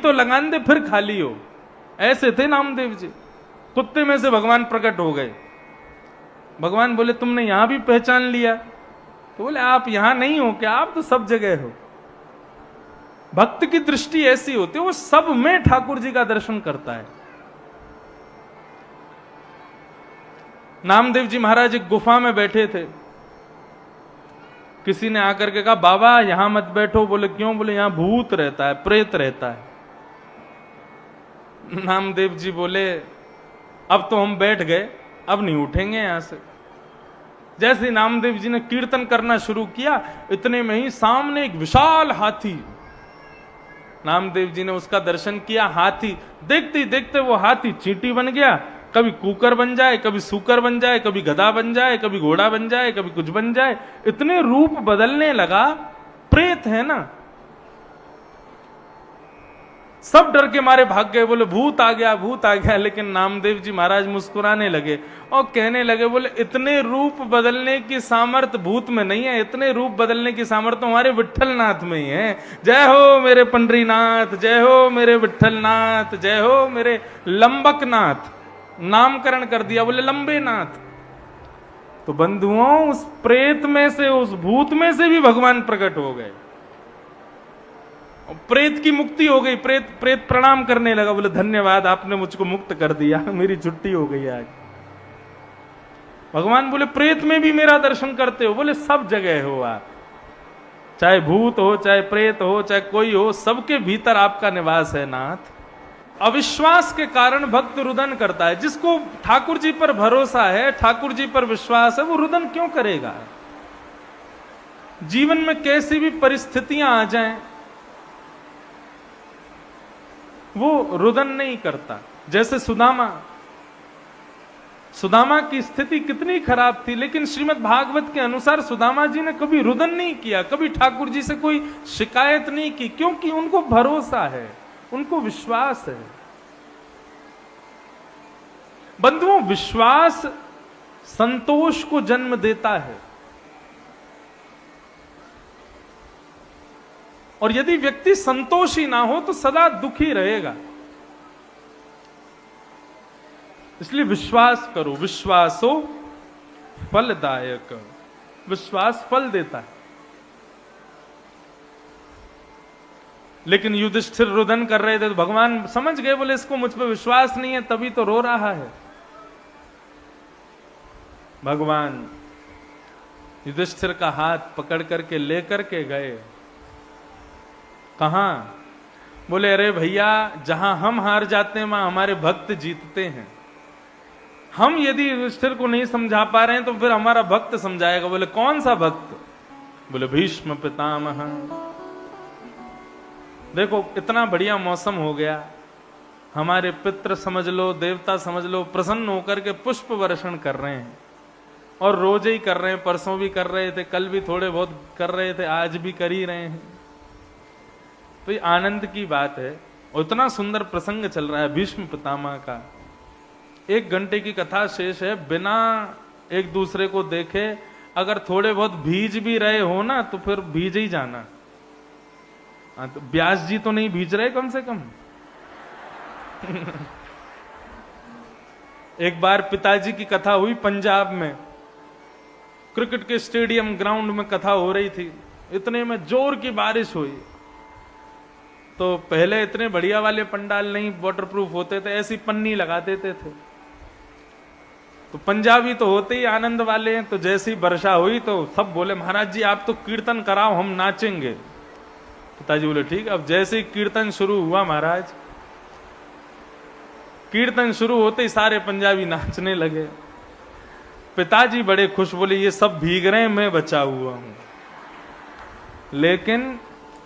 तो लगान दे फिर खाली हो। ऐसे थे नामदेव जी। कुत्ते में से भगवान प्रकट हो गए। भगवान बोले तुमने यहां भी पहचान लिया? तो बोले आप यहां नहीं हो क्या, आप तो सब जगह हो। भक्त की दृष्टि ऐसी होती है, वो सब में ठाकुर जी का दर्शन करता है। नामदेव जी महाराज एक गुफा में बैठे थे। किसी ने आकर के कहा बाबा यहां मत बैठो। बोले क्यों? बोले यहां भूत रहता है, प्रेत रहता है। नामदेव जी बोले अब तो हम बैठ गए, अब नहीं उठेंगे यहां से। जैसे ही नामदेव जी ने कीर्तन करना शुरू किया, इतने में ही सामने एक विशाल हाथी, नामदेव जी ने उसका दर्शन किया। हाथी देखते ही देखते वो हाथी चींटी बन गया। कभी कुकर बन जाए, कभी सूकर बन जाए, कभी गधा बन जाए, कभी घोड़ा बन जाए, कभी कुछ बन जाए। इतने रूप बदलने लगा। प्रेत है ना। सब डर के मारे भाग गए। बोले भूत आ गया, भूत आ गया। लेकिन नामदेव जी महाराज मुस्कुराने लगे और कहने लगे, बोले इतने रूप बदलने की सामर्थ्य भूत में नहीं है, इतने रूप बदलने की सामर्थ्य हमारे विट्ठलनाथ में ही है। जय हो मेरे पंडरीनाथ, जय हो मेरे विट्ठलनाथ, जय हो मेरे लंबकनाथ। नामकरण कर दिया, बोले लंबे नाथ। तो बंधुओं, उस प्रेत में से, उस भूत में से भी भगवान प्रकट हो गए। प्रेत की मुक्ति हो गई। प्रेत प्रणाम करने लगा। बोले धन्यवाद, आपने मुझको मुक्त कर दिया, मेरी छुट्टी हो गई आज। भगवान बोले प्रेत में भी मेरा दर्शन करते हो? बोले सब जगह हो आप, चाहे भूत हो, चाहे प्रेत हो, चाहे कोई हो, सबके भीतर आपका निवास है नाथ। अविश्वास के कारण भक्त रुदन करता है। जिसको ठाकुर जी पर भरोसा है, ठाकुर जी पर विश्वास है, वो रुदन क्यों करेगा? जीवन में कैसी भी परिस्थितियां आ जाएं, वो रुदन नहीं करता। जैसे सुदामा की स्थिति कितनी खराब थी, लेकिन श्रीमद् भागवत के अनुसार सुदामा जी ने कभी रुदन नहीं किया, कभी ठाकुर जी से कोई शिकायत नहीं की, क्योंकि उनको भरोसा है, उनको विश्वास है। बंधुओं, विश्वास संतोष को जन्म देता है। और यदि व्यक्ति संतोषी ना हो तो सदा दुखी रहेगा। इसलिए विश्वास करो। विश्वासो फलदायक। विश्वास फल देता है। लेकिन युधिष्ठिर रुदन कर रहे थे तो भगवान समझ गए। बोले इसको मुझ पर विश्वास नहीं है, तभी तो रो रहा है। भगवान युधिष्ठिर का हाथ पकड़ करके लेकर के गए। कहां? बोले अरे भैया, जहां हम हार जाते हैं वहां हमारे भक्त जीतते हैं। हम यदि युधिष्ठिर को नहीं समझा पा रहे हैं तो फिर हमारा भक्त समझाएगा। बोले कौन सा भक्त? बोले भीष्म पितामह। देखो इतना बढ़िया मौसम हो गया, हमारे पितृ समझ लो, देवता समझ लो, प्रसन्न होकर के पुष्प वर्षण कर रहे हैं। और रोज ही कर रहे हैं, परसों भी कर रहे थे, कल भी थोड़े बहुत कर रहे थे, आज भी कर ही रहे हैं। तो ये आनंद की बात है। और इतना सुंदर प्रसंग चल रहा है भीष्म पितामह का। 1 घंटे की कथा शेष है, बिना एक दूसरे को देखे अगर थोड़े बहुत भीज भी रहे हो ना तो फिर भीज ही जाना। तो व्यास जी तो नहीं भीज रहे कम से कम। एक बार पिताजी की कथा हुई पंजाब में, क्रिकेट के स्टेडियम ग्राउंड में कथा हो रही थी। इतने में जोर की बारिश हुई। तो पहले इतने बढ़िया वाले पंडाल नहीं वाटरप्रूफ होते थे, ऐसी पन्नी लगा देते थे। तो पंजाबी तो होते ही आनंद वाले हैं। तो जैसी वर्षा हुई तो सब बोले महाराज जी आप तो कीर्तन कराओ, हम नाचेंगे। पिताजी बोले ठीक। अब जैसे ही कीर्तन शुरू हुआ महाराज, कीर्तन शुरू होते ही सारे पंजाबी नाचने लगे। पिताजी बड़े खुश, बोले ये सब भीग रहे हैं, मैं बचा हुआ हूं। लेकिन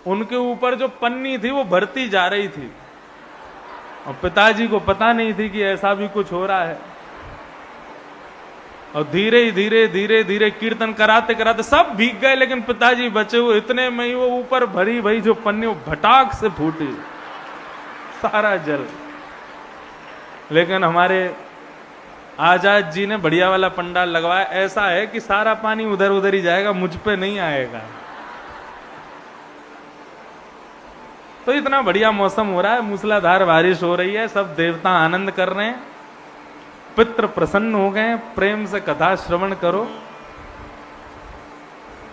उनके ऊपर जो पन्नी थी वो भरती जा रही थी और पिताजी को पता नहीं थी कि ऐसा भी कुछ हो रहा है। और धीरे धीरे धीरे धीरे कीर्तन कराते कराते सब भीग गए, लेकिन पिताजी बचे हुए। इतने में ही वो ऊपर भरी भई जो पन्नी वो भटाक से फूटी, सारा जल। लेकिन हमारे आजाद जी ने बढ़िया वाला पंडाल लगवाया। ऐसा है कि सारा पानी उधर उधर ही जाएगा, मुझ पे नहीं आएगा। तो इतना बढ़िया मौसम हो रहा है, मूसलाधार बारिश हो रही है, सब देवता आनंद कर रहे हैं, पितृ प्रसन्न हो गए, प्रेम से कथा श्रवण करो।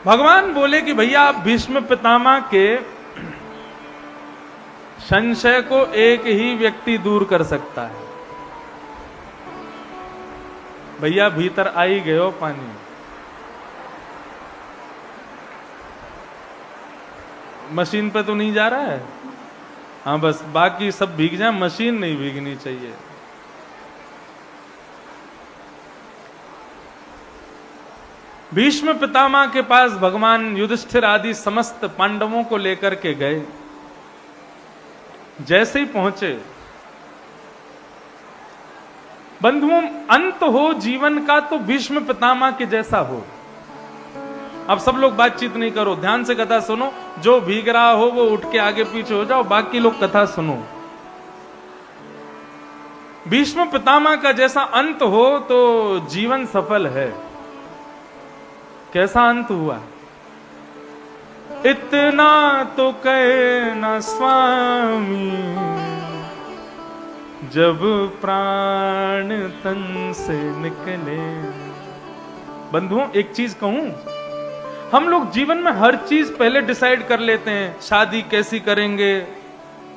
भगवान बोले कि भैया आप भीष्म पितामह के संशय को एक ही व्यक्ति दूर कर सकता है। भैया भीतर आ ही गए हो पानी, मशीन पे तो नहीं जा रहा है, हाँ बस बाकी सब भीग जाए, मशीन नहीं भीगनी चाहिए। भीष्म पितामह के पास भगवान युधिष्ठिर आदि समस्त पांडवों को लेकर के गए। जैसे ही पहुंचे, बंधुओं अंत हो जीवन का तो भीष्म पितामह के जैसा हो। अब सब लोग बातचीत नहीं करो, ध्यान से कथा सुनो, जो भीग रहा हो वो उठ के आगे पीछे हो जाओ, बाकी लोग कथा सुनो। भीष्म पितामह का जैसा अंत हो तो जीवन सफल है। कैसा अंत हुआ? इतना तो कहना स्वामी, जब प्राण तन से निकले। बंधुओं एक चीज कहूं, हम लोग जीवन में हर चीज पहले डिसाइड कर लेते हैं। शादी कैसी करेंगे,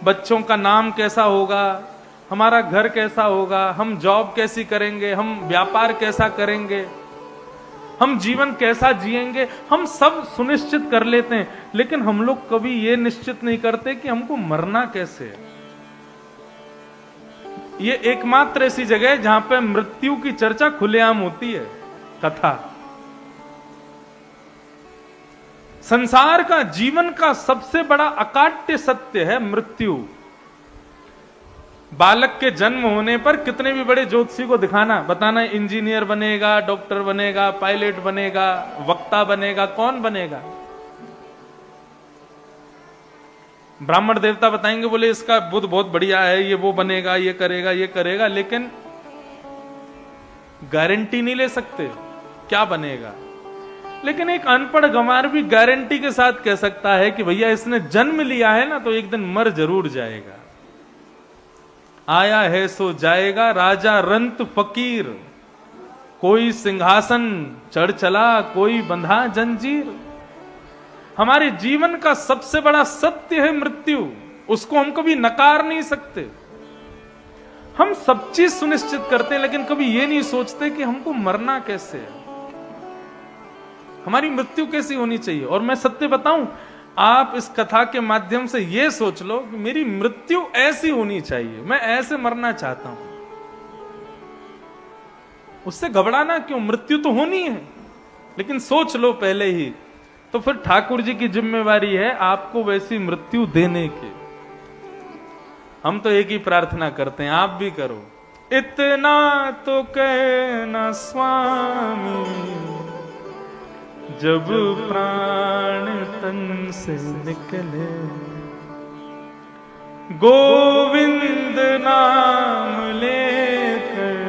बच्चों का नाम कैसा होगा, हमारा घर कैसा होगा, हम जॉब कैसी करेंगे, हम व्यापार कैसा करेंगे, हम जीवन कैसा जिएंगे, हम सब सुनिश्चित कर लेते हैं। लेकिन हम लोग कभी ये निश्चित नहीं करते कि हमको मरना कैसे है। ये एकमात्र ऐसी जगह है जहां पे मृत्यु की चर्चा खुलेआम होती है, कथा। संसार का, जीवन का सबसे बड़ा अकाट्य सत्य है मृत्यु। बालक के जन्म होने पर कितने भी बड़े ज्योतिषी को दिखाना, बताना इंजीनियर बनेगा, डॉक्टर बनेगा, पायलट बनेगा, वक्ता बनेगा, कौन बनेगा? ब्राह्मण देवता बताएंगे, बोले इसका बुद्ध बहुत बढ़िया है, ये वो बनेगा, ये करेगा, ये करेगा, लेकिन गारंटी नहीं ले सकते क्या बनेगा। लेकिन एक अनपढ़ गंवार भी गारंटी के साथ कह सकता है कि भैया इसने जन्म लिया है ना तो एक दिन मर जरूर जाएगा। आया है सो जाएगा, राजा रंत फकीर, कोई सिंहासन चढ़ चला, कोई बंधा जंजीर। हमारे जीवन का सबसे बड़ा सत्य है मृत्यु, उसको हम कभी नकार नहीं सकते। हम सब चीज सुनिश्चित करते हैं लेकिन कभी ये नहीं सोचते कि हमको मरना कैसे है, हमारी मृत्यु कैसी होनी चाहिए। और मैं सत्य बताऊं, आप इस कथा के माध्यम से ये सोच लो कि मेरी मृत्यु ऐसी होनी चाहिए, मैं ऐसे मरना चाहता हूं। उससे घबराना क्यों, मृत्यु तो होनी है, लेकिन सोच लो पहले ही। तो फिर ठाकुर जी की जिम्मेवारी है आपको वैसी मृत्यु देने की। हम तो एक ही प्रार्थना करते हैं, आप भी करो। इतना तो कहना स्वामी, जब प्राण तन से निकले, गोविंद नाम लेकर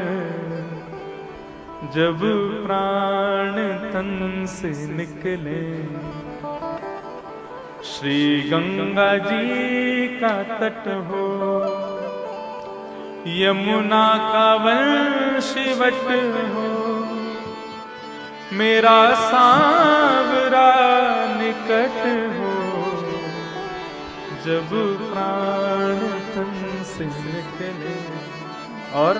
जब प्राण तन से निकले। श्री गंगा जी का तट हो, यमुना का वंशवट हो, मेरा सांवरा निकट हो, जब प्राण तन से निकले। और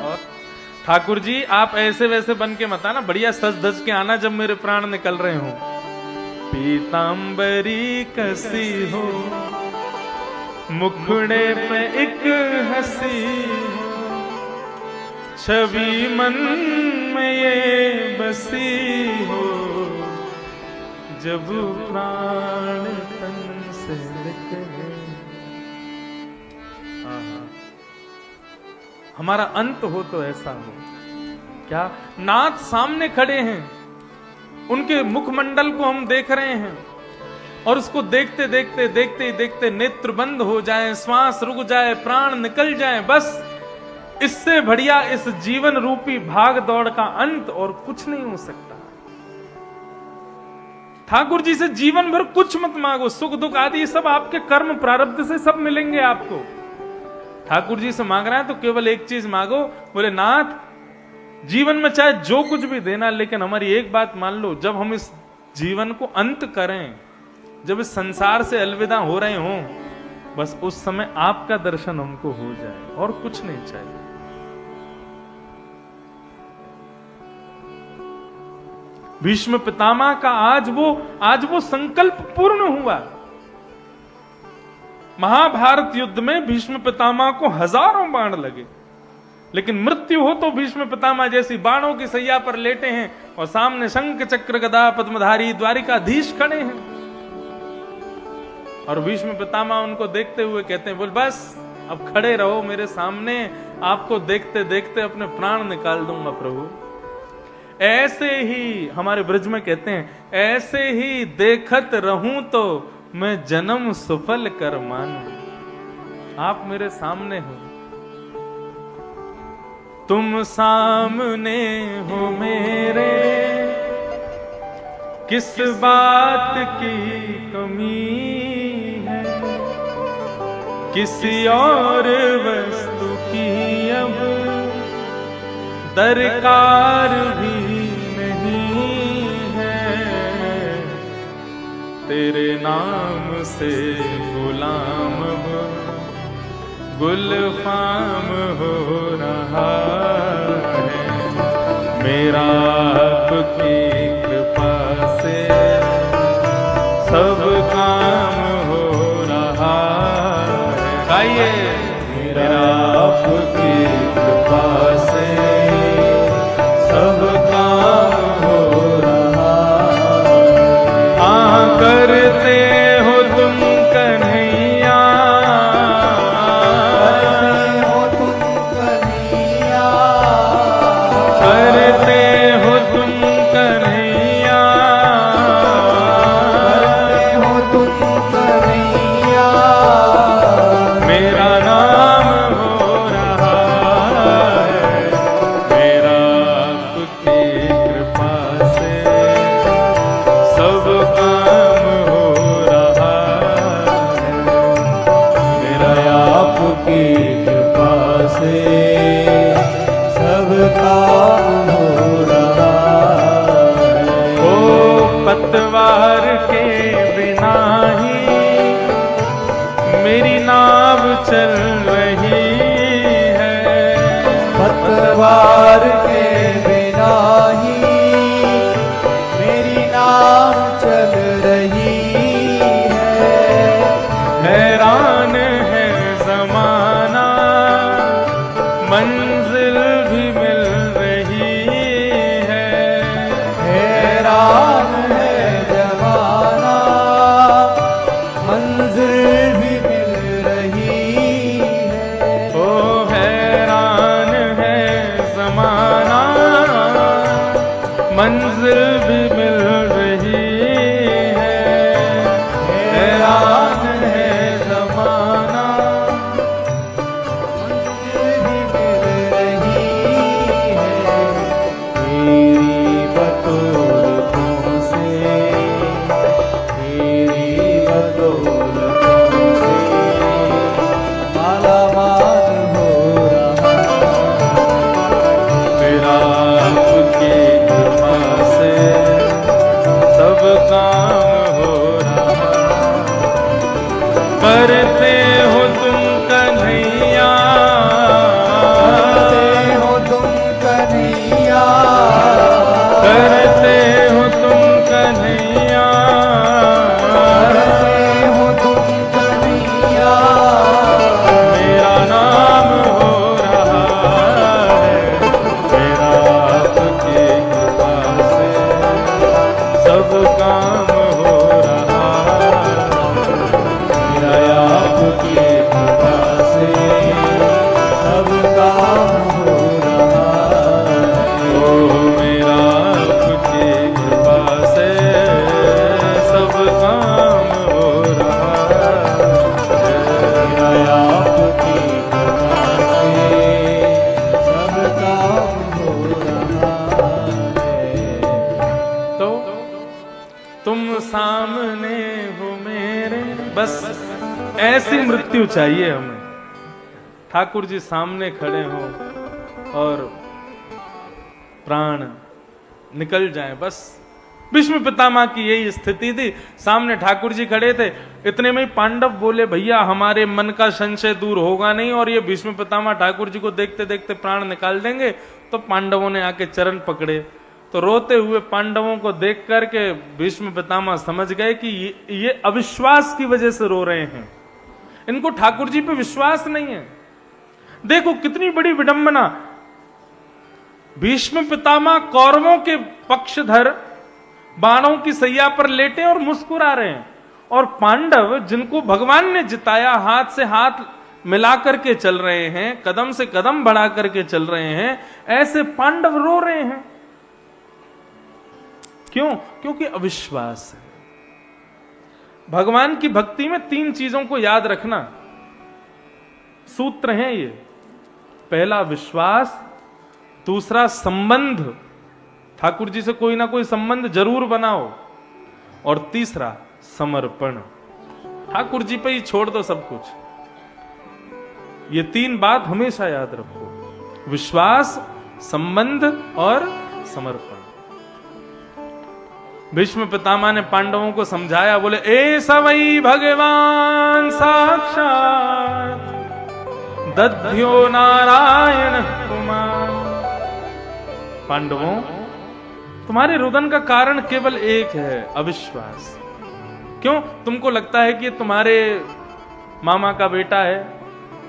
ठाकुर जी आप ऐसे वैसे बन के मत आना, बढ़िया सज धज के आना जब मेरे प्राण निकल रहे हो। पीतांबरी कसी हो, मुखड़े पे एक हंसी हो, छवि मन में ये बसी हो, जब प्राण तन से निकले। हमारा अंत हो तो ऐसा हो। क्या नाथ सामने खड़े हैं, उनके मुखमंडल को हम देख रहे हैं और उसको देखते देखते देखते ही देखते नेत्र बंद हो जाए, श्वास रुक जाए, प्राण निकल जाए, बस इससे बढ़िया इस जीवन रूपी भाग दौड़ का अंत और कुछ नहीं हो सकता। ठाकुर जी से जीवन भर कुछ मत मांगो, सुख दुख आदि ये सब आपके कर्म प्रारब्ध से सब मिलेंगे आपको। ठाकुर जी से मांग रहा है तो केवल एक चीज मांगो, बोले नाथ जीवन में चाहे जो कुछ भी देना, लेकिन हमारी एक बात मान लो, जब हम इस जीवन को अंत करें, जब इस संसार से अलविदा हो रहे हों, बस उस समय आपका दर्शन हमको हो जाए, और कुछ नहीं चाहिए। भीष्म पितामह का आज वो संकल्प पूर्ण हुआ। महाभारत युद्ध में भीष्म पितामह को हजारों बाण लगे, लेकिन मृत्यु हो तो भीष्म पितामह जैसी बाणों की सैया पर लेटे हैं और सामने शंख चक्र गदा पद्मधारी द्वारिकाधीश खड़े हैं। और भीष्म पितामह उनको देखते हुए कहते हैं, बोल बस अब खड़े रहो मेरे सामने, आपको देखते देखते अपने प्राण निकाल दूंगा प्रभु। ऐसे ही हमारे ब्रज में कहते हैं, ऐसे ही देखत रहूं तो मैं जन्म सफल कर मानूं। आप मेरे सामने हो, तुम सामने हो मेरे, किस बात की कमी है, किसी और वस्तु की अब दरकार भी नहीं है, तेरे नाम से गुलाम हो गुलफाम हो रहा है, मेरा आपकी कृपा से सब काम हो रहा है। गाइए, मेरा आपकी कृपा से सब काम हो रहा है। करते हो तुम कन्हैया, करते हो तुम कन्हैया, मेरा नाम हो रहा है, मेरा आपकी कृपा से सब काम हो रहा है, मेरा आपकी कृपा से सब काम हो रहा है। ओ पतवार के बिना ही मेरी नाव चल रही है, पतवार के बिना ही मेरी नाव चल रही है। हैरान है जमाना मंजिल भी मिल रही है, हैरान है जमाना मंजिल भी मिल रही है। ओ हैरान है जमाना मंजिल भी मिल रही है, हैरान है जमाना मंजिल भी मिल रही है। तेरी बदौलतों से, तेरी बदौलतों से मालामाल हो रहा है। मेरा आपकी कृपा से सब काम हो रहा। करते हो तुम कन्हैया, करते हो तुम कन्हैया, करते हो तुम कन्हैया, करते हो तुम कन्हैया, मेरा नाम हो रहा है, मेरा आपकी कृपा से सब काम हो मृत्यु चाहिए हमें। ठाकुर जी सामने खड़े हो और प्राण निकल जाए, बस। भीष्म पितामह की यही स्थिति थी। सामने ठाकुर जी खड़े थे। इतने में ही पांडव बोले, भैया हमारे मन का संशय दूर होगा नहीं और ये भीष्म पितामह ठाकुर जी को देखते देखते प्राण निकाल देंगे। तो पांडवों ने आके चरण पकड़े। तो रोते हुए पांडवों को देख करके भीष्म पितामह समझ गए कि ये अविश्वास की वजह से रो रहे हैं, इनको ठाकुर जी पे विश्वास नहीं है। देखो कितनी बड़ी विडंबना। भीष्म पितामह कौरवों के पक्षधर बाणों की सैया पर लेटे और मुस्कुरा रहे हैं, और पांडव जिनको भगवान ने जिताया हाथ से हाथ मिला करके चल रहे हैं, कदम से कदम बढ़ा करके चल रहे हैं, ऐसे पांडव रो रहे हैं। क्यों? क्योंकि अविश्वास है। भगवान की भक्ति में 3 चीजों को याद रखना, सूत्र हैं ये। पहला विश्वास, दूसरा संबंध, ठाकुर जी से कोई ना कोई संबंध जरूर बनाओ, और तीसरा समर्पण, ठाकुर जी पे ही छोड़ दो सब कुछ। ये 3 बात हमेशा याद रखो, विश्वास, संबंध और समर्पण। भीष्म पितामह ने पांडवों को समझाया, बोले ए सवई भगवान साक्षात दध्यो नारायण कुमार। पांडवों, तुम्हारे रुदन का कारण केवल एक है, अविश्वास। क्यों? तुमको लगता है कि तुम्हारे मामा का बेटा है,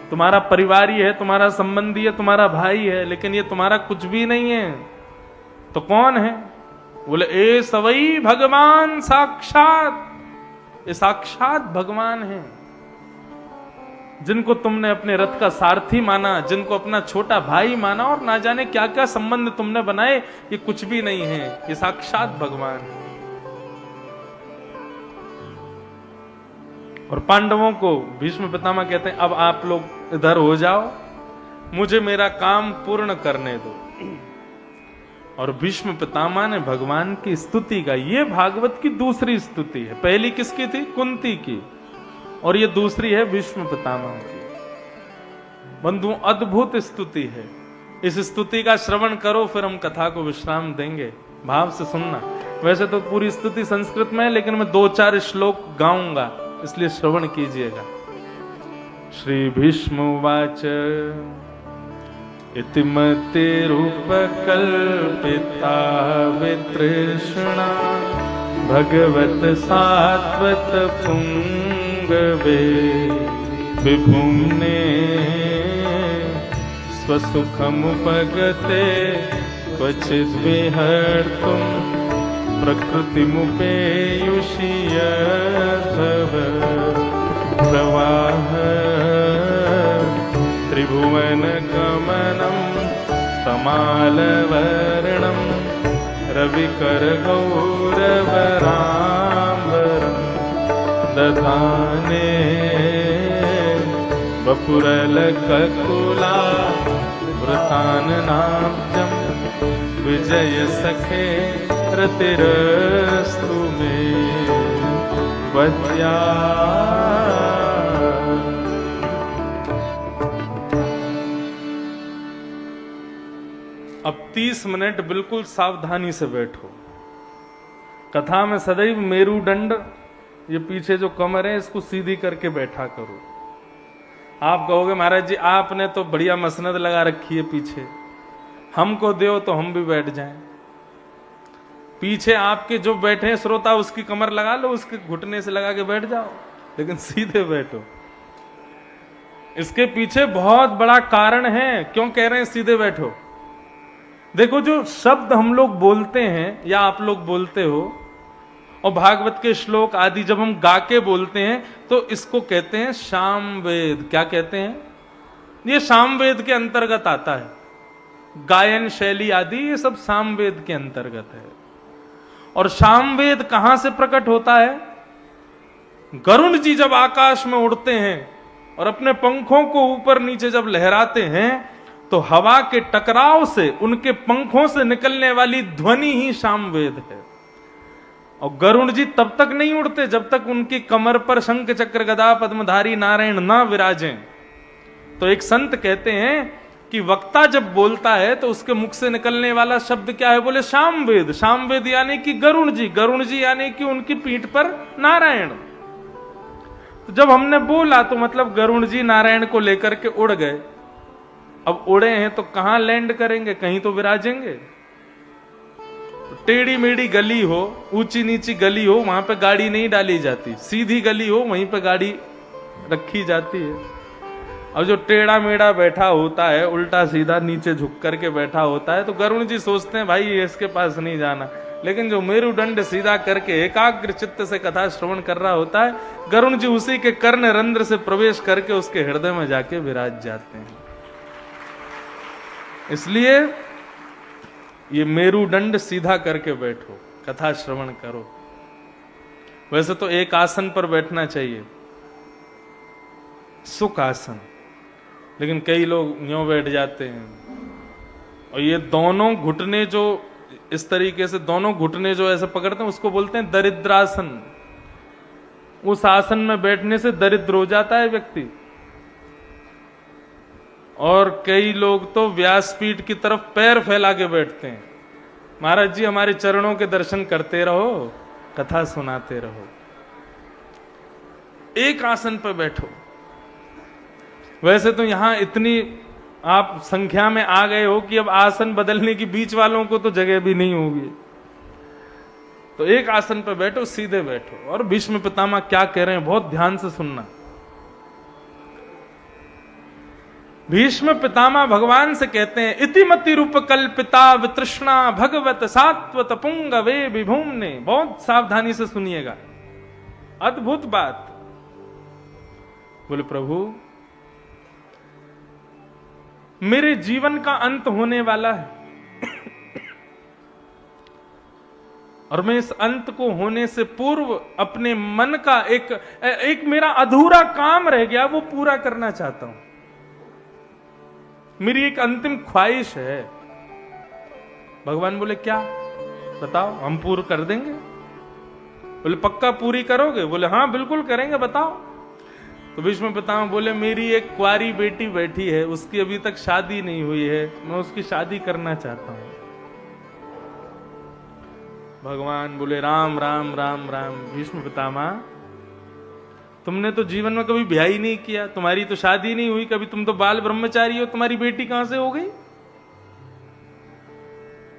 तुम्हारा परिवारी है, तुम्हारा संबंधी है, तुम्हारा भाई है, लेकिन ये तुम्हारा कुछ भी नहीं है। तो कौन है? बोले ए सवई भगवान साक्षात, ये साक्षात भगवान है, जिनको तुमने अपने रथ का सारथी माना, जिनको अपना छोटा भाई माना, और ना जाने क्या क्या संबंध तुमने बनाए, ये कुछ भी नहीं है, ये साक्षात भगवान है। और पांडवों को भीष्म पितामह कहते हैं, अब आप लोग इधर हो जाओ, मुझे मेरा काम पूर्ण करने दो। और भीष्म पितामह ने भगवान की स्तुति का, ये भागवत की दूसरी स्तुति है। पहली किसकी थी? कुंती की, और ये दूसरी है भीष्म पितामह की। बंधुओं, अद्भुत स्तुति है। इस स्तुति का श्रवण करो, फिर हम कथा को विश्राम देंगे। भाव से सुनना। वैसे तो पूरी स्तुति संस्कृत में है, लेकिन मैं 2-4 श्लोक गाऊंगा, इसलिए श्रवण कीजिएगा। श्री भीष्म उवाच इति मतिरुपकल्पिता वितृष्णा भगवत सात्वत पुंगवे विभुम्ने स्वसुखमुपगते क्वचिद् विहर्तुं प्रकृतिमुपेयुषि यद्भव प्रवाह त्रिभुवनगमनं तमालवर्णं रविकरगौरवराम्बरं दधाने वपुरलककुला वृताननाब्जं विजयसखे रतिरस्तु मे वद्या। अब 30 मिनट बिल्कुल सावधानी से बैठो। कथा में सदैव मेरुदंड, ये पीछे जो कमर है, इसको सीधी करके बैठा करो। आप कहोगे महाराज जी आपने तो बढ़िया मसनद लगा रखी है पीछे, हमको दो तो हम भी बैठ जाएं। पीछे आपके जो बैठे हैं श्रोता, उसकी कमर लगा लो, उसके घुटने से लगा के बैठ जाओ, लेकिन सीधे बैठो। इसके पीछे बहुत बड़ा कारण है, क्यों कह रहे हैं सीधे बैठो। देखो, जो शब्द हम लोग बोलते हैं या आप लोग बोलते हो, और भागवत के श्लोक आदि जब हम गा के बोलते हैं, तो इसको कहते हैं सामवेद। क्या कहते हैं? ये सामवेद के अंतर्गत आता है। गायन शैली आदि ये सब सामवेद के अंतर्गत है। और सामवेद कहां से प्रकट होता है? गरुड़ जी जब आकाश में उड़ते हैं और अपने पंखों को ऊपर नीचे जब लहराते हैं, तो हवा के टकराव से उनके पंखों से निकलने वाली ध्वनि ही सामवेद है। और गरुड़ जी तब तक नहीं उड़ते जब तक उनकी कमर पर शंख चक्र गदा पद्मधारी नारायण ना विराजें। तो एक संत कहते हैं कि वक्ता जब बोलता है तो उसके मुख से निकलने वाला शब्द क्या है? बोले सामवेद। सामवेद यानी कि गरुड़ जी यानी कि उनकी पीठ पर नारायण। तो जब हमने बोला तो मतलब गरुड़ जी नारायण को लेकर के उड़ गए। अब उड़े हैं तो कहां लैंड करेंगे? कहीं तो विराजेंगे। टेढ़ी मेढ़ी गली हो, ऊंची नीची गली हो, वहां पे गाड़ी नहीं डाली जाती। सीधी गली हो वहीं पे गाड़ी रखी जाती है। और जो टेढ़ा मेढ़ा बैठा होता है, उल्टा सीधा नीचे झुक करके बैठा होता है, तो गरुड़ जी सोचते हैं भाई इसके पास नहीं जाना। लेकिन जो मेरुदंड सीधा करके एकाग्र चित्त से कथा श्रवण कर रहा होता है, गरुड़ जी उसी के कर्ण रंध्र से प्रवेश करके उसके हृदय में जाके विराज जाते हैं। इसलिए ये मेरुदंड सीधा करके बैठो, कथा श्रवण करो। वैसे तो एक आसन पर बैठना चाहिए, सुख आसन, लेकिन कई लोग यूं बैठ जाते हैं। और ये दोनों घुटने जो इस तरीके से दोनों घुटने जो ऐसे पकड़ते हैं उसको बोलते हैं दरिद्रासन। उस आसन में बैठने से दरिद्र हो जाता है व्यक्ति। और कई लोग तो व्यासपीठ की तरफ पैर फैला के बैठते हैं। महाराज जी हमारे चरणों के दर्शन करते रहो, कथा सुनाते रहो। एक आसन पर बैठो। वैसे तो यहां इतनी आप संख्या में आ गए हो कि अब आसन बदलने की बीच वालों को तो जगह भी नहीं होगी। तो एक आसन पर बैठो, सीधे बैठो। और भीष्म पितामह क्या कह रहे हैं बहुत ध्यान से सुनना। भीष्म पितामह भगवान से कहते हैं, इतिमति रूप कल्पिता वितृष्णा भगवत सात्वत पुंग वे विभूमने। बहुत सावधानी से सुनिएगा, अद्भुत बात। बोले प्रभु मेरे जीवन का अंत होने वाला है और मैं इस अंत को होने से पूर्व अपने मन का एक मेरा अधूरा काम रह गया, वो पूरा करना चाहता हूं। मेरी एक अंतिम ख्वाहिश है। भगवान बोले क्या? बताओ, हम पूर्ण कर देंगे। बोले पक्का पूरी करोगे? बोले हाँ बिल्कुल करेंगे, बताओ। तो भीष्म पितामह बोले मेरी एक कुंवारी बेटी बैठी है, उसकी अभी तक शादी नहीं हुई है, मैं उसकी शादी करना चाहता हूं। भगवान बोले राम राम राम राम। भीष्म पितामह तुमने तो जीवन में कभी ब्याह ही नहीं किया, तुम्हारी तो शादी नहीं हुई कभी, तुम तो बाल ब्रह्मचारी हो, तुम्हारी बेटी कहां से हो गई?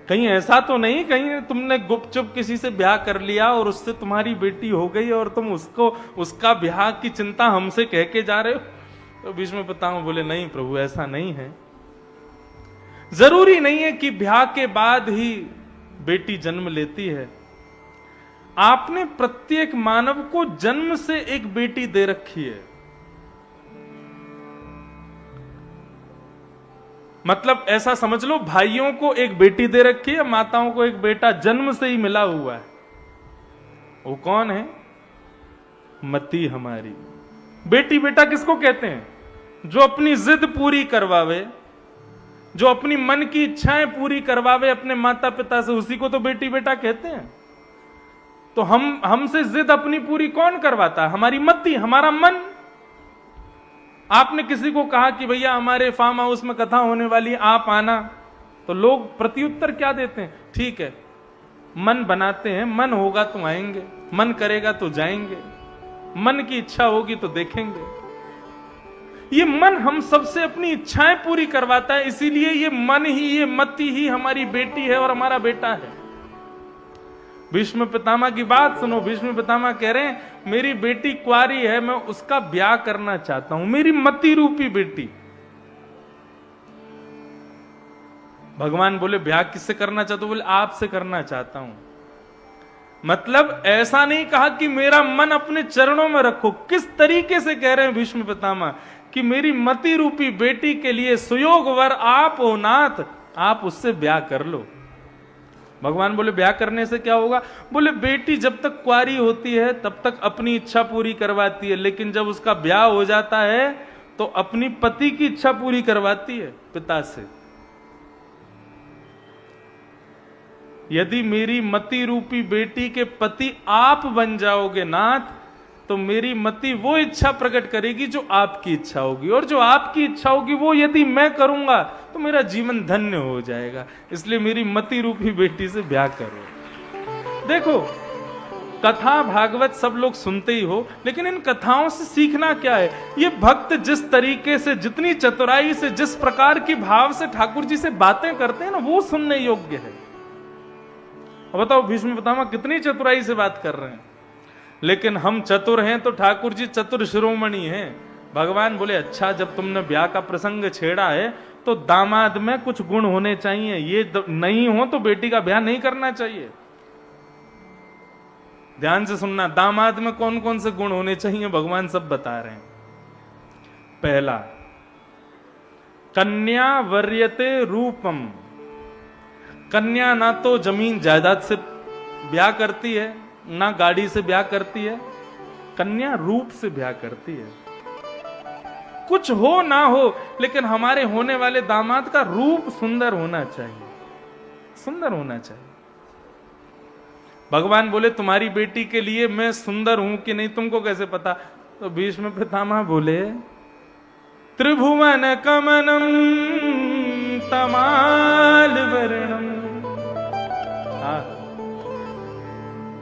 कहीं ऐसा तो नहीं कहीं तुमने गुपचुप किसी से ब्याह कर लिया और उससे तुम्हारी बेटी हो गई और तुम उसको उसका ब्याह की चिंता हमसे कह के जा रहे हो? तो भीष्म पितामह बोले नहीं प्रभु, ऐसा नहीं है। जरूरी नहीं है कि ब्याह के बाद ही बेटी जन्म लेती है। आपने प्रत्येक मानव को जन्म से एक बेटी दे रखी है। मतलब ऐसा समझ लो, भाइयों को एक बेटी दे रखी है, माताओं को एक बेटा जन्म से ही मिला हुआ है। वो कौन है? मती हमारी। बेटी बेटा किसको कहते हैं? जो अपनी जिद पूरी करवावे, जो अपनी मन की इच्छाएं पूरी करवावे अपने माता पिता से, उसी को तो बेटी बेटा कहते हैं। तो हमसे जिद अपनी पूरी कौन करवाता है? हमारी मति, हमारा मन। आपने किसी को कहा कि भैया हमारे फार्म हाउस में कथा होने वाली, आप आना, तो लोग प्रत्युत्तर क्या देते हैं? ठीक है, मन बनाते हैं, मन होगा तो आएंगे, मन करेगा तो जाएंगे, मन की इच्छा होगी तो देखेंगे। ये मन हम सबसे अपनी इच्छाएं पूरी करवाता है, इसीलिए ये मन ही, ये मति ही हमारी बेटी है और हमारा बेटा है। भीष्म पितामह की बात सुनो। भीष्म पितामह कह रहे हैं मेरी बेटी कुंवारी है, मैं उसका ब्याह करना चाहता हूं, मेरी मति रूपी बेटी। भगवान बोले ब्याह किससे करना चाहते हो? बोले आपसे करना चाहता हूं। मतलब ऐसा नहीं कहा कि मेरा मन अपने चरणों में रखो। किस तरीके से कह रहे हैं भीष्म पितामह कि मेरी मति रूपी बेटी के लिए सुयोग वर आप हो नाथ, आप उससे ब्याह कर लो। भगवान बोले ब्याह करने से क्या होगा? बोले बेटी जब तक कुंवारी होती है तब तक अपनी इच्छा पूरी करवाती है, लेकिन जब उसका ब्याह हो जाता है तो अपनी पति की इच्छा पूरी करवाती है पिता से। यदि मेरी मति रूपी बेटी के पति आप बन जाओगे नाथ, तो मेरी मति वो इच्छा प्रकट करेगी जो आपकी इच्छा होगी, और जो आपकी इच्छा होगी वो यदि मैं करूंगा तो मेरा जीवन धन्य हो जाएगा। इसलिए मेरी मति रूपी बेटी से ब्याह करो। देखो, कथा भागवत सब लोग सुनते ही हो, लेकिन इन कथाओं से सीखना क्या है? ये भक्त जिस तरीके से, जितनी चतुराई से, जिस प्रकार की भाव से ठाकुर जी से बातें करते हैं ना, वो सुनने योग्य है। बताओ, भीष्म पितामह कितनी चतुराई से बात कर रहे हैं, लेकिन हम चतुर हैं तो ठाकुर जी चतुर शिरोमणि हैं। भगवान बोले, अच्छा जब तुमने ब्याह का प्रसंग छेड़ा है तो दामाद में कुछ गुण होने चाहिए, ये नहीं हो तो बेटी का ब्याह नहीं करना चाहिए। ध्यान से सुनना, दामाद में कौन कौन से गुण होने चाहिए भगवान सब बता रहे हैं। पहला, कन्या वर्यते रूपम। कन्या ना तो जमीन जायदाद से ब्याह करती है, ना गाड़ी से ब्याह करती है, कन्या रूप से ब्याह करती है। कुछ हो ना हो, लेकिन हमारे होने वाले दामाद का रूप सुंदर होना चाहिए, सुंदर होना चाहिए। भगवान बोले, तुम्हारी बेटी के लिए मैं सुंदर हूं कि नहीं तुमको कैसे पता? तो भीष्म पितामह बोले, त्रिभुवन कमनम तमाल वर्णम।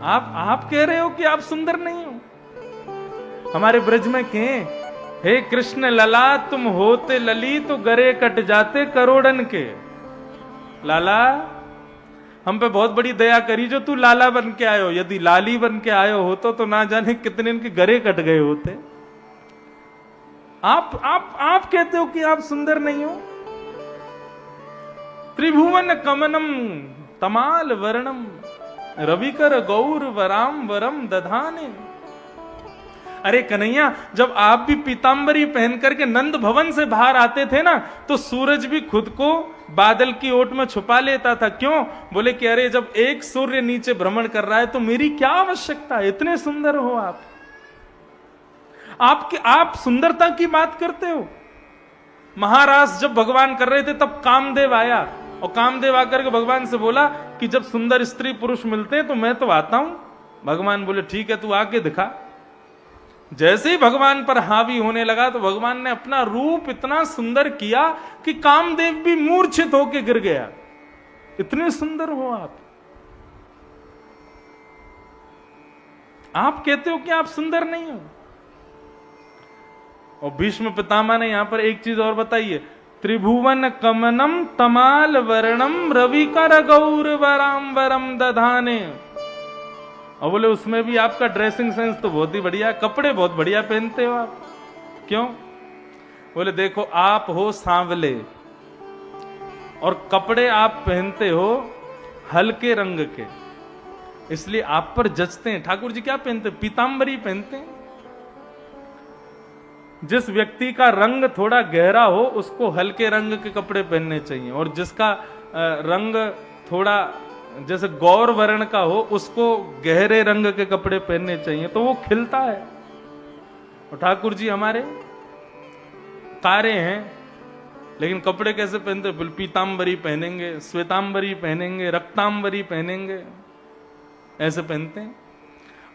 आप कह रहे हो कि आप सुंदर नहीं हो? हमारे ब्रज में कहें, हे कृष्ण लला तुम होते लली तो गरे कट जाते करोड़न के। लाला, हम पे बहुत बड़ी दया करी जो तू लाला बन के आयो। यदि लाली बन के आयो होतो तो ना जाने कितने इनके गरे कट गए होते। आप कहते हो कि आप सुंदर नहीं हो? त्रिभुवन कमनम तमाल वर्णम रविकर गौर वराम वरम दधाने। अरे कन्हैया, जब आप भी पीतांबरी पहन करके नंद भवन से बाहर आते थे ना, तो सूरज भी खुद को बादल की ओट में छुपा लेता था। क्यों? बोले कि अरे जब एक सूर्य नीचे भ्रमण कर रहा है तो मेरी क्या आवश्यकता है, इतने सुंदर हो आप। आप सुंदरता की बात करते हो। महाराज जब भगवान कर रहे थे तब कामदेव आया, और कामदेव आकर के भगवान से बोला कि जब सुंदर स्त्री पुरुष मिलते हैं तो मैं तो आता हूं। भगवान बोले, ठीक है, तू आके दिखा। जैसे ही भगवान पर हावी होने लगा तो भगवान ने अपना रूप इतना सुंदर किया कि कामदेव भी मूर्छित होकर गिर गया। इतने सुंदर हो आप। आप कहते हो कि आप सुंदर नहीं हो। और भीष्म पितामह ने यहां पर एक चीज और बताई है, त्रिभुवन कमनम तमाल वर्णम रविकर गौर वराम वरम दधाने। और बोले उसमें भी आपका ड्रेसिंग सेंस तो बहुत ही बढ़िया, कपड़े बहुत बढ़िया पहनते हो आप। क्यों? बोले देखो, आप हो सांवले और कपड़े आप पहनते हो हल्के रंग के, इसलिए आप पर जचते हैं। ठाकुर जी क्या पहनते? पीतांबरी पहनते हैं। जिस व्यक्ति का रंग थोड़ा गहरा हो उसको हल्के रंग के कपड़े पहनने चाहिए, और जिसका रंग थोड़ा जैसे गौर वर्ण का हो उसको गहरे रंग के कपड़े पहनने चाहिए, तो वो खिलता है। और ठाकुर जी हमारे तारे हैं, लेकिन कपड़े कैसे पहनते? पीतांबरी पहनेंगे, श्वेतांबरी पहनेंगे, रक्तांबरी पहनेंगे, ऐसे पहनते हैं।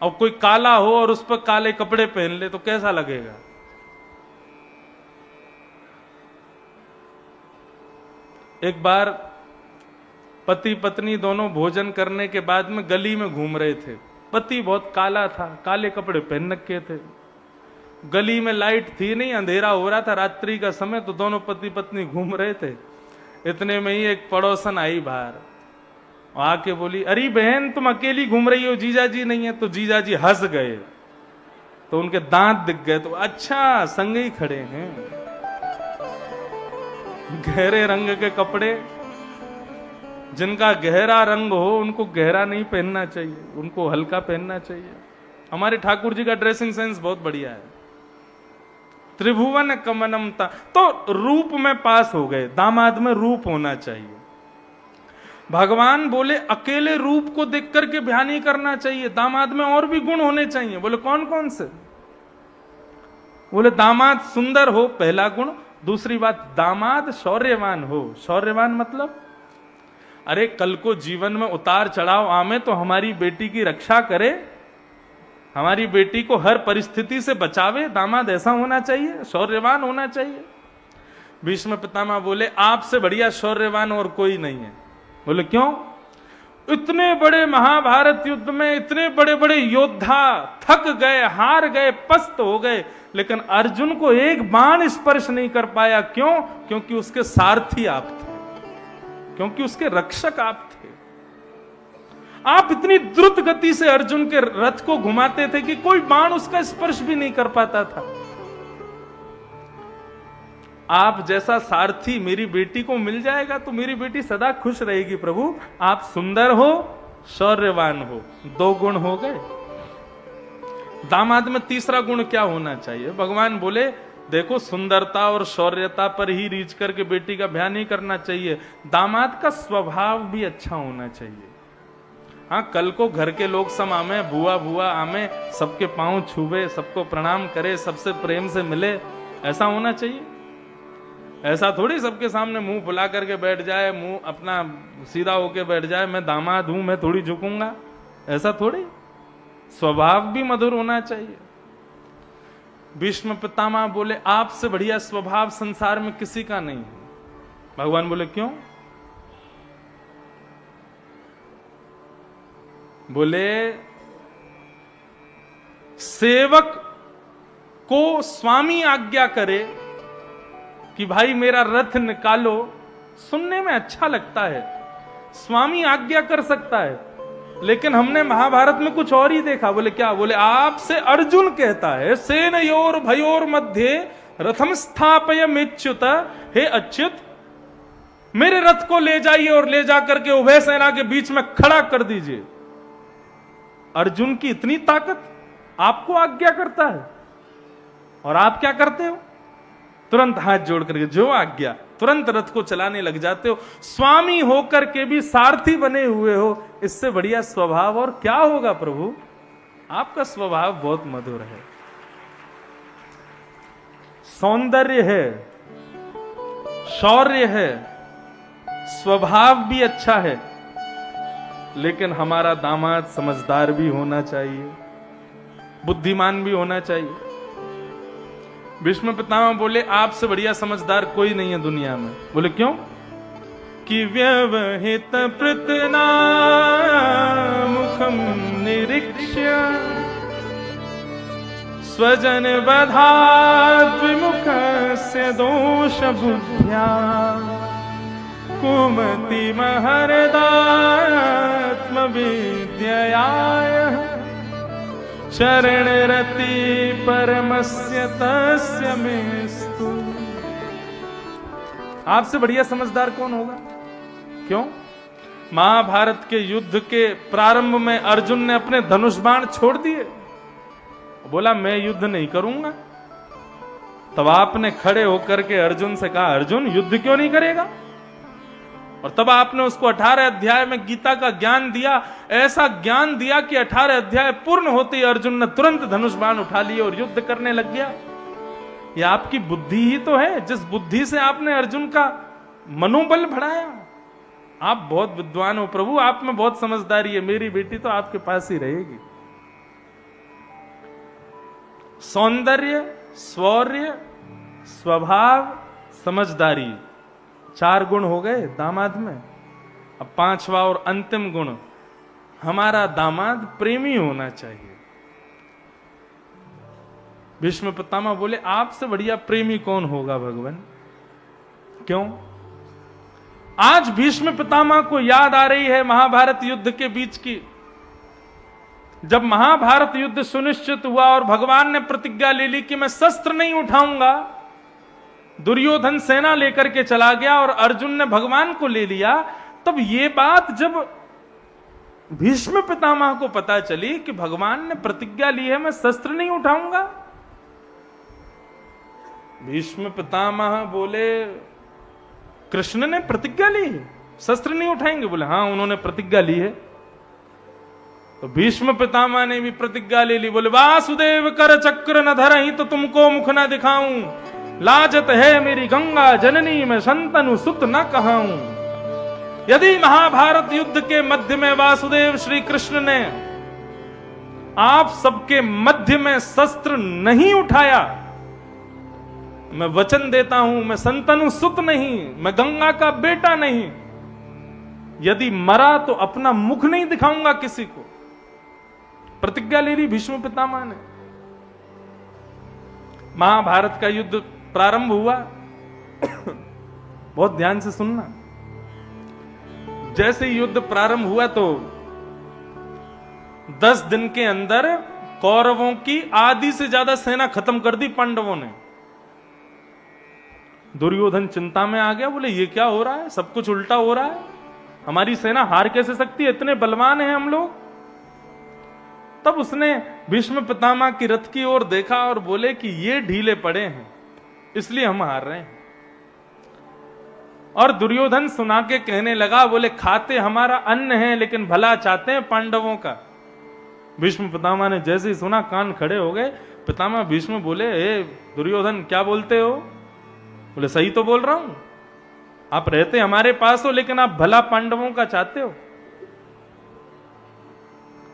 और कोई काला हो और उस पर काले कपड़े पहन ले तो कैसा लगेगा? एक बार पति पत्नी दोनों भोजन करने के बाद में गली में घूम रहे थे। पति बहुत काला था, काले कपड़े पहन रखे थे। गली में लाइट थी नहीं, अंधेरा हो रहा था, रात्रि का समय, तो दोनों पति पत्नी घूम रहे थे। इतने में ही एक पड़ोसन आई बाहर, आके बोली, अरे बहन तुम अकेली घूम रही हो, जीजा जी नहीं है? तो जीजा जी हंस गए, तो उनके दांत दिख गए। तो अच्छा, संगे ही खड़े हैं। गहरे रंग के कपड़े, जिनका गहरा रंग हो उनको गहरा नहीं पहनना चाहिए, उनको हल्का पहनना चाहिए। हमारे ठाकुर जी का ड्रेसिंग सेंस बहुत बढ़िया है। त्रिभुवन कमनम था, तो रूप में पास हो गए। दामाद में रूप होना चाहिए। भगवान बोले अकेले रूप को देख करके ब्याह नहीं करना चाहिए, दामाद में और भी गुण होने चाहिए। बोले कौन कौन से? बोले दामाद सुंदर हो, पहला गुण। दूसरी बात, दामाद शौर्यवान हो। शौर्यवान मतलब अरे कल को जीवन में उतार चढ़ाव आवे तो हमारी बेटी की रक्षा करे, हमारी बेटी को हर परिस्थिति से बचावे। दामाद ऐसा होना चाहिए, शौर्यवान होना चाहिए। भीष्म पितामह बोले आपसे बढ़िया शौर्यवान और कोई नहीं है। बोले क्यों? इतने बड़े महाभारत युद्ध में इतने बड़े बड़े योद्धा थक गए, हार गए, पस्त हो गए, लेकिन अर्जुन को एक बाण स्पर्श नहीं कर पाया। क्यों? क्योंकि उसके सारथी आप थे, क्योंकि उसके रक्षक आप थे। आप इतनी द्रुत गति से अर्जुन के रथ को घुमाते थे कि कोई बाण उसका स्पर्श भी नहीं कर पाता था। आप जैसा सारथी मेरी बेटी को मिल जाएगा तो मेरी बेटी सदा खुश रहेगी प्रभु। आप सुंदर हो, शौर्यवान हो, 2 गुण हो गए। दामाद में तीसरा गुण क्या होना चाहिए? भगवान बोले देखो सुंदरता और शौर्यता पर ही रीच करके बेटी का ब्याह नहीं करना चाहिए, दामाद का स्वभाव भी अच्छा होना चाहिए। हाँ, कल को घर के लोग सब आमे, बुआ बुआ आमे, सबके पांव छूवे, सबको प्रणाम करे, सबसे प्रेम से मिले, ऐसा होना चाहिए। ऐसा थोड़ी सबके सामने मुंह फुला करके बैठ जाए, मुंह अपना सीधा होके बैठ जाए, मैं दामाद हूं, मैं थोड़ी झुकूंगा, ऐसा थोड़ी। स्वभाव भी मधुर होना चाहिए। भीष्म पितामह बोले आपसे बढ़िया स्वभाव संसार में किसी का नहीं है। भगवान बोले क्यों? बोले सेवक को स्वामी आज्ञा करे कि भाई मेरा रथ निकालो, सुनने में अच्छा लगता है, स्वामी आज्ञा कर सकता है, लेकिन हमने महाभारत में कुछ और ही देखा। बोले क्या? बोले आपसे अर्जुन कहता है सेनयोर भयोर मध्य रथम स्थापयमेच्युत, हे अच्युत मेरे रथ को ले जाइए और ले जाकर के उभय सेना के बीच में खड़ा कर दीजिए। अर्जुन की इतनी ताकत, आपको आज्ञा करता है और आप क्या करते हो? तुरंत हाथ जोड़ करके जो आज्ञा, तुरंत रथ को चलाने लग जाते हो। स्वामी होकर के भी सारथी बने हुए हो, इससे बढ़िया स्वभाव और क्या होगा प्रभु? आपका स्वभाव बहुत मधुर है, सौंदर्य है, शौर्य है, स्वभाव भी अच्छा है, लेकिन हमारा दामाद समझदार भी होना चाहिए, बुद्धिमान भी होना चाहिए। भीष्म पितामह बोले आपसे बढ़िया समझदार कोई नहीं है दुनिया में। बोले क्यों? कि व्यवहित प्रतना मुखम निरीक्ष्य स्वजन वधात् विमुखस्य दोष बुद्ध्या कुमति महरदात्म विद्ययाय चरण रति परमस्य तस्य मेस्तु। आपसे बढ़िया समझदार कौन होगा? क्यों? महाभारत के युद्ध के प्रारंभ में अर्जुन ने अपने धनुष बाण छोड़ दिए, बोला मैं युद्ध नहीं करूंगा। तब आपने खड़े होकर के अर्जुन से कहा अर्जुन युद्ध क्यों नहीं करेगा? और तब आपने उसको 18 अध्याय में गीता का ज्ञान दिया, ऐसा ज्ञान दिया कि 18 अध्याय पूर्ण होते ही अर्जुन ने तुरंत धनुष बाण उठा लिए और युद्ध करने लग गया। ये आपकी बुद्धि ही तो है, जिस बुद्धि से आपने अर्जुन का मनोबल बढ़ाया। आप बहुत विद्वान हो प्रभु, आप में बहुत समझदारी है, मेरी बेटी तो आपके पास ही रहेगी। सौंदर्य, शौर्य, स्वभाव, समझदारी, 4 गुण हो गए दामाद में। अब 5वां और अंतिम गुण, हमारा दामाद प्रेमी होना चाहिए। भीष्म पितामह बोले आपसे बढ़िया प्रेमी कौन होगा भगवान? क्यों? आज भीष्म पितामह को याद आ रही है महाभारत युद्ध के बीच की, जब महाभारत युद्ध सुनिश्चित हुआ और भगवान ने प्रतिज्ञा ले ली कि मैं शस्त्र नहीं उठाऊंगा। दुर्योधन सेना लेकर के चला गया और अर्जुन ने भगवान को ले लिया। तब ये बात जब भीष्म पितामह को पता चली कि भगवान ने प्रतिज्ञा ली है मैं शस्त्र नहीं उठाऊंगा, भीष्म पितामह बोले कृष्ण ने प्रतिज्ञा ली है शस्त्र नहीं उठाएंगे? बोले हाँ उन्होंने प्रतिज्ञा ली है। तो भीष्म पितामह ने भी प्रतिज्ञा ले ली। बोले वासुदेव कर चक्र न धरहि तो तुमको मुख न दिखाऊं, लाजत है मेरी गंगा जननी मैं शंतनु सुत न कहाऊं। यदि महाभारत युद्ध के मध्य में वासुदेव श्री कृष्ण ने आप सबके मध्य में शस्त्र नहीं उठाया, मैं वचन देता हूं, मैं संतनु सुत नहीं, मैं गंगा का बेटा नहीं, यदि मरा तो अपना मुख नहीं दिखाऊंगा किसी को। प्रतिज्ञा ले ली भीष्म पितामह ने। महाभारत का युद्ध प्रारंभ हुआ। बहुत ध्यान से सुनना। जैसे ही युद्ध प्रारंभ हुआ तो 10 दिन के अंदर कौरवों की आधी से ज्यादा सेना खत्म कर दी पांडवों ने। दुर्योधन चिंता में आ गया, बोले ये क्या हो रहा है, सब कुछ उल्टा हो रहा है, हमारी सेना हार कैसे सकती है, इतने बलवान हैं हम लोग। तब उसने भीष्म पितामह की रथ की ओर देखा और बोले कि ये ढीले पड़े हैं, इसलिए हम हार रहे हैं। और दुर्योधन सुना के कहने लगा, बोले खाते हमारा अन्न है लेकिन भला चाहते हैं पांडवों का। भीष्म पितामह ने जैसे ही सुना कान खड़े हो गए। पितामह भीष्म बोले, ए दुर्योधन क्या बोलते हो? बोले सही तो बोल रहा हूं, आप रहते हमारे पास हो लेकिन आप भला पांडवों का चाहते हो।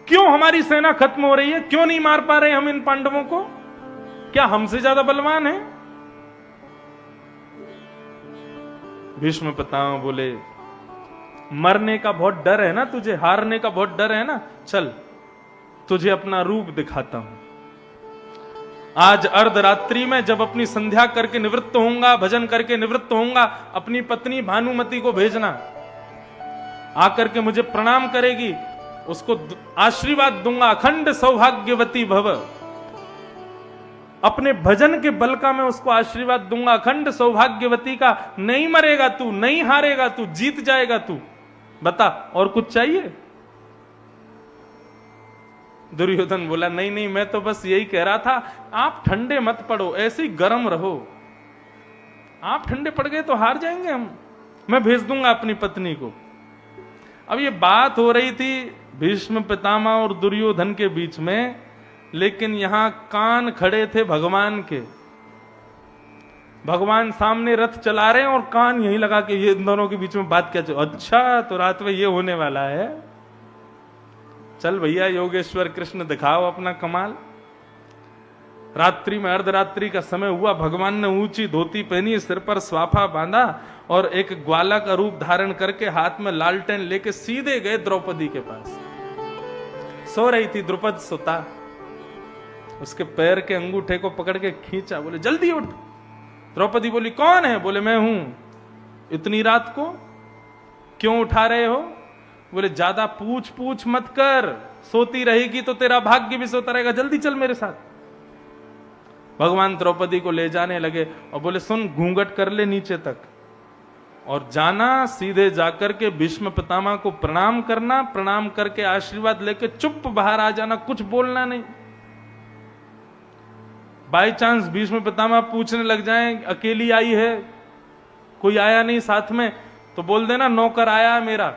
क्यों हमारी सेना खत्म हो रही है, क्यों नहीं मार पा रहे हम इन पांडवों को? क्या हमसे ज्यादा बलवान है? भीष्म पितामह बोले, मरने का बहुत डर है ना तुझे, हारने का बहुत डर है ना, चल तुझे अपना रूप दिखाता हूं। आज अर्धरात्रि में जब अपनी संध्या करके निवृत्त होऊंगा, भजन करके निवृत्त होऊंगा, अपनी पत्नी भानुमति को भेजना, आकर के मुझे प्रणाम करेगी, उसको आशीर्वाद दूंगा, अखंड सौभाग्यवती भव। अपने भजन के बल का मैं उसको आशीर्वाद दूंगा, अखंड सौभाग्यवती का। नहीं मरेगा तू, नहीं हारेगा तू, जीत जाएगा तू। बता और कुछ चाहिए? दुर्योधन बोला, नहीं नहीं, मैं तो बस यही कह रहा था, आप ठंडे मत पड़ो, ऐसे ही गर्म रहो। आप ठंडे पड़ गए तो हार जाएंगे हम, मैं भेज दूंगा अपनी पत्नी को। अब ये बात हो रही थी भीष्म पितामह और दुर्योधन के बीच में, लेकिन यहां कान खड़े थे भगवान के। भगवान सामने रथ चला रहे हैं और कान यहीं लगा के ये इन दोनों के बीच में बात क्या चल। अच्छा तो रात में ये होने वाला है, चल भैया योगेश्वर कृष्ण दिखाओ अपना कमाल। रात्रि में अर्धरात्रि का समय हुआ, भगवान ने ऊंची धोती पहनी, सिर पर स्वाफा बांधा और एक ग्वाला का रूप धारण करके हाथ में लालटेन लेके सीधे गए द्रौपदी के पास। सो रही थी द्रुपद सुता, उसके पैर के अंगूठे को पकड़ के खींचा, बोले जल्दी उठ। द्रौपदी बोली कौन है? बोले मैं हूं। इतनी रात को क्यों उठा रहे हो? बोले ज्यादा पूछ पूछ मत कर, सोती रहेगी तो तेरा भाग्य भी सोता रहेगा, जल्दी चल मेरे साथ। भगवान द्रौपदी को ले जाने लगे और बोले सुन, घूंघट कर ले नीचे तक और जाना, सीधे जाकर के भीष्म पितामह को प्रणाम करना, प्रणाम करके आशीर्वाद लेके चुप बाहर आ जाना, कुछ बोलना नहीं। बाई चांस भीष्म पितामह पूछने लग जाएं, अकेली आई है, कोई आया नहीं साथ में, तो बोल देना नौकर आया मेरा।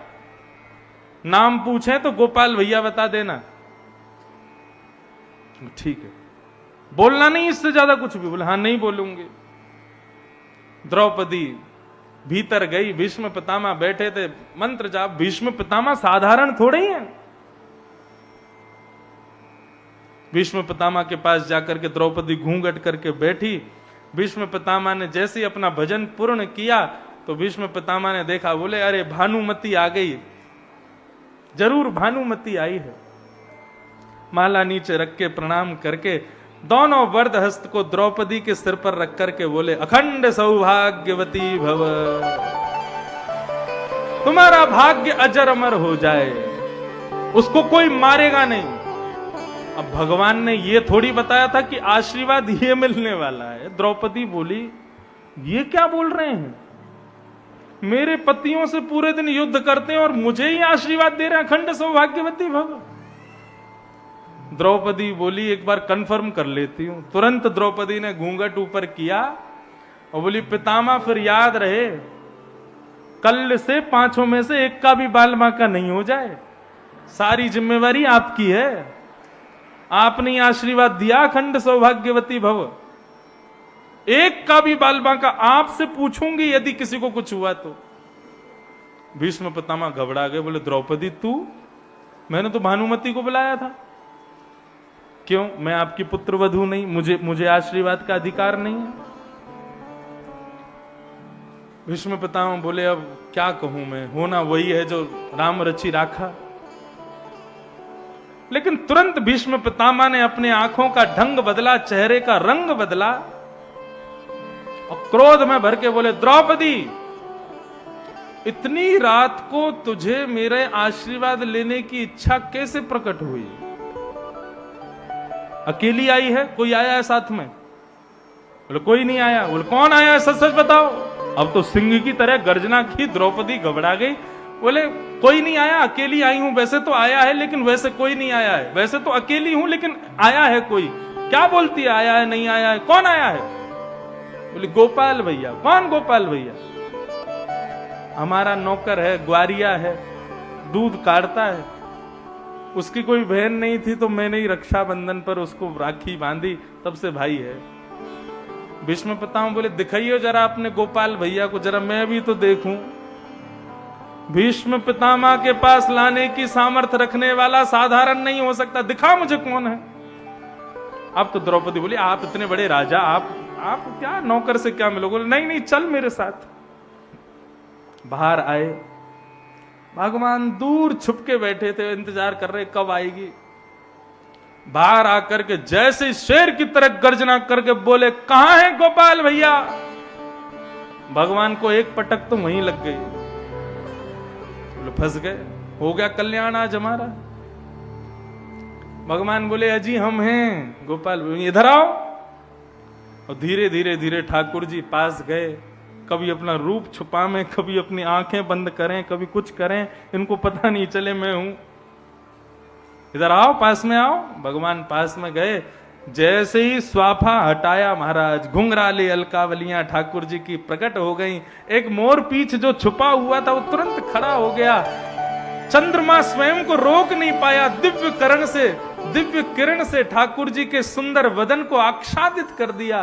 नाम पूछे तो गोपाल भैया बता देना, ठीक है। बोलना नहीं इससे ज्यादा कुछ भी। बोले हाँ नहीं बोलूंगे। द्रौपदी भीतर गई, भीष्म पितामह बैठे थे मंत्र जाप। भीष्म पितामह साधारण थोड़े ही हैं। भीष्म पितामह के पास जाकर के द्रौपदी घूंघट करके बैठी। भीष्म पितामह ने जैसे ही अपना भजन पूर्ण किया तो भीष्म पितामह ने देखा, बोले अरे भानुमति आ गई, जरूर भानुमति आई है। माला नीचे रख के प्रणाम करके दोनों वरद हस्त को द्रौपदी के सिर पर रख करके बोले अखंड सौभाग्यवती भव, तुम्हारा भाग्य अजर अमर हो जाए, उसको कोई मारेगा नहीं। अब भगवान ने ये थोड़ी बताया था कि आशीर्वाद ये मिलने वाला है। द्रौपदी बोली ये क्या बोल रहे हैं, मेरे पतियों से पूरे दिन युद्ध करते हैं और मुझे ही आशीर्वाद दे रहे हैं, अखंड सौभाग्यवती भव। द्रौपदी बोली एक बार कंफर्म कर लेती हूं। तुरंत द्रौपदी ने घूंघट ऊपर किया और बोली पितामह फिर याद रहे, कल से 5 में से एक का भी बाल बांका नहीं हो जाए, सारी जिम्मेवारी आपकी है। आपने आशीर्वाद दिया अखंड सौभाग्यवती भव, एक का भी बाल बांका आपसे पूछूंगी यदि किसी को कुछ हुआ तो। भीष्म पितामह घबरा गए, बोले द्रौपदी तू? मैंने तो भानुमति को बुलाया था। क्यों? मैं आपकी पुत्र वधू नहीं? मुझे आशीर्वाद का अधिकार नहीं है? भीष्म पितामह बोले अब क्या कहूं मैं, होना वही है जो राम रचि राखा। लेकिन तुरंत भीष्म पितामह ने अपने आंखों का ढंग बदला, चेहरे का रंग बदला और क्रोध में भर के बोले द्रौपदी, इतनी रात को तुझे मेरे आशीर्वाद लेने की इच्छा कैसे प्रकट हुई? अकेली आई है? कोई आया है साथ में? बोले कोई नहीं आया। बोले कौन आया है, सच सच बताओ। अब तो सिंह की तरह गर्जना की, द्रौपदी घबरा गई। बोले कोई नहीं आया, अकेली आई हूं। वैसे तो आया है लेकिन वैसे कोई नहीं आया है। वैसे तो अकेली हूं लेकिन आया है कोई। क्या बोलती है, आया है नहीं आया है? कौन आया है? बोले गोपाल भैया। कौन गोपाल भैया? हमारा नौकर है, ग्वारिया है, दूध काटता है। उसकी कोई बहन नहीं थी तो मैंने ही रक्षाबंधन पर उसको राखी बांधी, तब से भाई है। भीष्म पितामह बोले दिखाइए जरा अपने गोपाल भैया को, जरा मैं भी तो देखूं। भीष्म पितामह के पास लाने की सामर्थ्य रखने वाला साधारण नहीं हो सकता, दिखा मुझे कौन है। अब तो द्रौपदी बोली आप इतने बड़े राजा, आप क्या नौकर से क्या मिलोगे? नहीं नहीं चल मेरे साथ। बाहर आए, भगवान दूर छुप के बैठे थे, इंतजार कर रहे कब आएगी। बाहर आकर के जैसे शेर की तरह गर्जना करके बोले कहां है गोपाल भैया। भगवान को एक पटक तो वहीं लग गई, फंस गए, हो गया कल्याण आज हमारा। भगवान बोले अजी हम हैं। गोपाल इधर आओ। और धीरे धीरे धीरे ठाकुर जी पास गए। कभी अपना रूप छुपा में, कभी अपनी आंखें बंद करें, कभी कुछ करें, इनको पता नहीं चले मैं हूं। इधर आओ, पास में आओ। भगवान पास में गए। जैसे ही स्वाफा हटाया महाराज, घुंघराली अलकावलियां ठाकुर जी की प्रकट हो गई। एक मोर पीछ जो छुपा हुआ था वो तुरंत खड़ा हो गया। चंद्रमा स्वयं को रोक नहीं पाया, दिव्य किरण से ठाकुर जी के सुंदर वदन को आच्छादित कर दिया।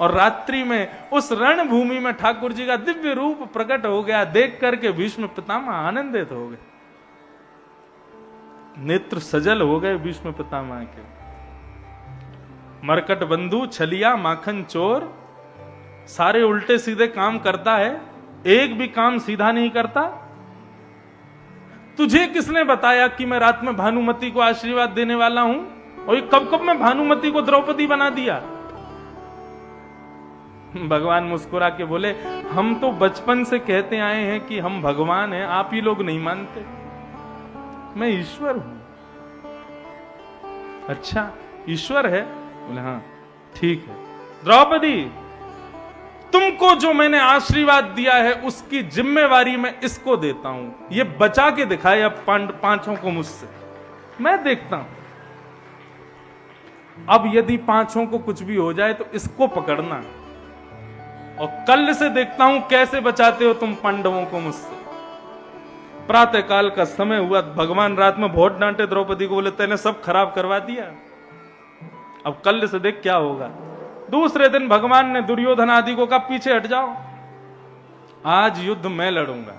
और रात्रि में उस रणभूमि में ठाकुर जी का दिव्य रूप प्रकट हो गया। देख करके भीष्म पितामह आनंदित हो गए, नेत्र सजल हो गए भीष्म पितामह के। मरकट बंधु, छलिया, माखन चोर, सारे उल्टे सीधे काम करता है, एक भी काम सीधा नहीं करता। तुझे किसने बताया कि मैं रात में भानुमति को आशीर्वाद देने वाला हूं? और ये कब मैं भानुमति को द्रौपदी बना दिया? भगवान मुस्कुरा के बोले हम तो बचपन से कहते आए हैं कि हम भगवान हैं, आप ही लोग नहीं मानते। मैं ईश्वर हूं। अच्छा ईश्वर है? बोले हाँ ठीक है। द्रौपदी तुमको जो मैंने आशीर्वाद दिया है उसकी जिम्मेवारी मैं इसको देता हूं। ये बचा के दिखाए अब पांचों को मुझसे, मैं देखता हूं। अब यदि पांचों को कुछ भी हो जाए तो इसको पकड़ना, और कल से देखता हूं कैसे बचाते हो तुम पांडवों को मुझसे। प्रातः काल का समय हुआ, भगवान रात में बहुत डांटे द्रौपदी को, बोले तेने सब खराब करवा दिया, अब कल से देख क्या होगा। दूसरे दिन भगवान ने दुर्योधन आदि को कहा पीछे हट जाओ, आज युद्ध मैं लड़ूंगा।